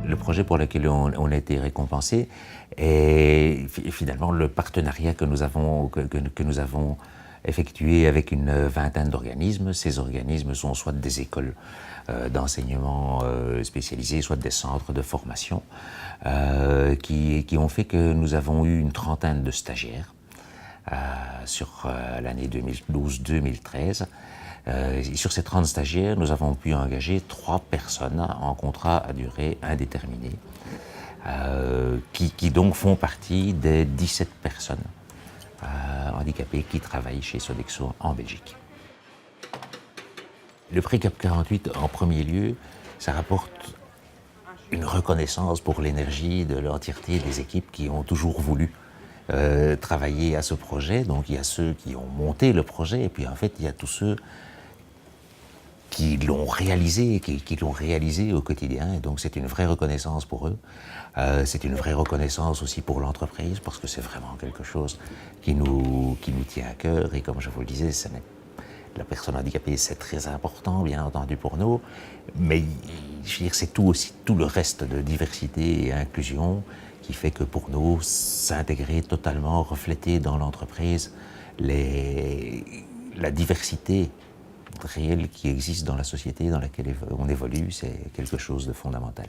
le projet pour lequel on a été récompensé est finalement le partenariat que nous avons effectué avec une vingtaine d'organismes. Ces organismes sont soit des écoles d'enseignement spécialisées, soit des centres de formation, qui ont fait que nous avons eu une trentaine de stagiaires sur l'année 2012-2013. Sur ces 30 stagiaires, nous avons pu engager 3 personnes en contrat à durée indéterminée, qui donc font partie des 17 personnes handicapées qui travaillent chez Sodexo en Belgique. Le prix CAP 48, en premier lieu, ça rapporte une reconnaissance pour l'énergie de l'entièreté des équipes qui ont toujours voulu travailler à ce projet. Donc il y a ceux qui ont monté le projet, et puis en fait il y a tous ceux qui l'ont réalisé, qui l'ont réalisé au quotidien, et donc c'est une vraie reconnaissance pour eux. C'est une vraie reconnaissance aussi pour l'entreprise, parce que c'est vraiment quelque chose qui nous tient à cœur, et comme je vous le disais, la personne handicapée, c'est très important, bien entendu, pour nous, mais je veux dire, c'est aussi tout le reste de diversité et inclusion qui fait que pour nous, s'intégrer totalement, refléter dans l'entreprise la diversité réelle qui existe dans la société dans laquelle on évolue, c'est quelque chose de fondamental.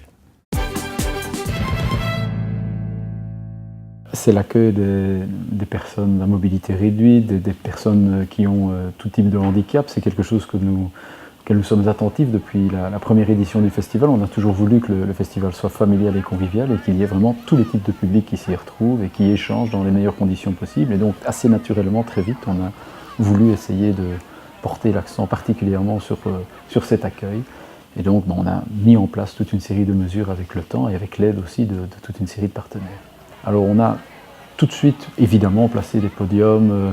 C'est l'accueil des personnes à mobilité réduite, des personnes qui ont tout type de handicap. C'est quelque chose auquel nous sommes attentifs depuis la première édition du festival. On a toujours voulu que le festival soit familial et convivial, et qu'il y ait vraiment tous les types de publics qui s'y retrouvent et qui échangent dans les meilleures conditions possibles. Et donc assez naturellement, très vite, on a voulu essayer de porter l'accent particulièrement sur cet accueil. Et donc on a mis en place toute une série de mesures avec le temps et avec l'aide aussi de toute une série de partenaires. Alors on a tout de suite, évidemment, placé des podiums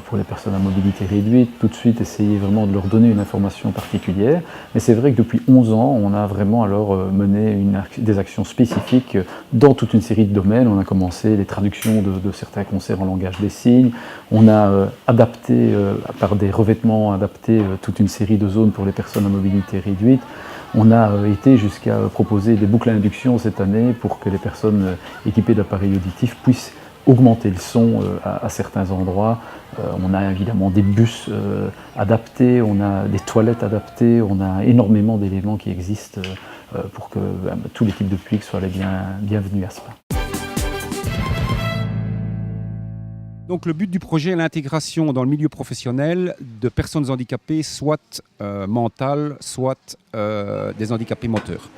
pour les personnes à mobilité réduite, tout de suite essayé vraiment de leur donner une information particulière. Mais c'est vrai que depuis 11 ans, on a vraiment alors mené des actions spécifiques dans toute une série de domaines. On a commencé les traductions de certains concerts en langage des signes. On a adapté, par des revêtements adaptés, toute une série de zones pour les personnes à mobilité réduite. On a été jusqu'à proposer des boucles à induction cette année pour que les personnes équipées d'appareils auditifs puissent augmenter le son à certains endroits. On a évidemment des bus adaptés, on a des toilettes adaptées, on a énormément d'éléments qui existent pour que tous les types de publics soient les bienvenus à Spa. Donc le but du projet est l'intégration dans le milieu professionnel de personnes handicapées, soit mentales, soit des handicapés moteurs.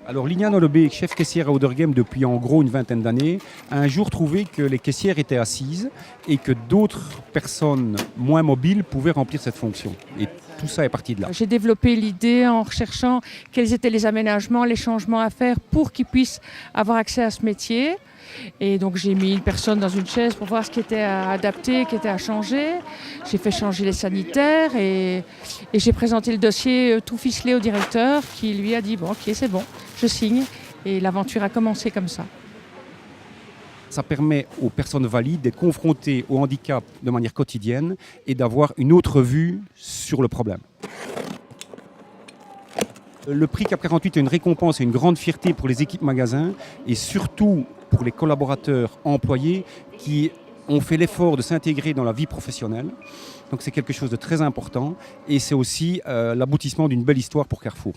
Alors Liliane Hollebé, chef caissière à Oudergem depuis en gros une vingtaine d'années, a un jour trouvé que les caissières étaient assises et que d'autres personnes moins mobiles pouvaient remplir cette fonction. Et tout ça est parti de là. J'ai développé l'idée en recherchant quels étaient les aménagements, les changements à faire pour qu'ils puissent avoir accès à ce métier. Et donc j'ai mis une personne dans une chaise pour voir ce qui était à adapter, qui était à changer. J'ai fait changer les sanitaires et j'ai présenté le dossier tout ficelé au directeur qui lui a dit « bon, ok, c'est bon, je signe ». Et l'aventure a commencé comme ça. Ça permet aux personnes valides d'être confrontées au handicap de manière quotidienne et d'avoir une autre vue sur le problème. Le prix CAP 48 est une récompense et une grande fierté pour les équipes magasins et surtout pour les collaborateurs employés qui ont fait l'effort de s'intégrer dans la vie professionnelle. Donc c'est quelque chose de très important et c'est aussi l'aboutissement d'une belle histoire pour Carrefour.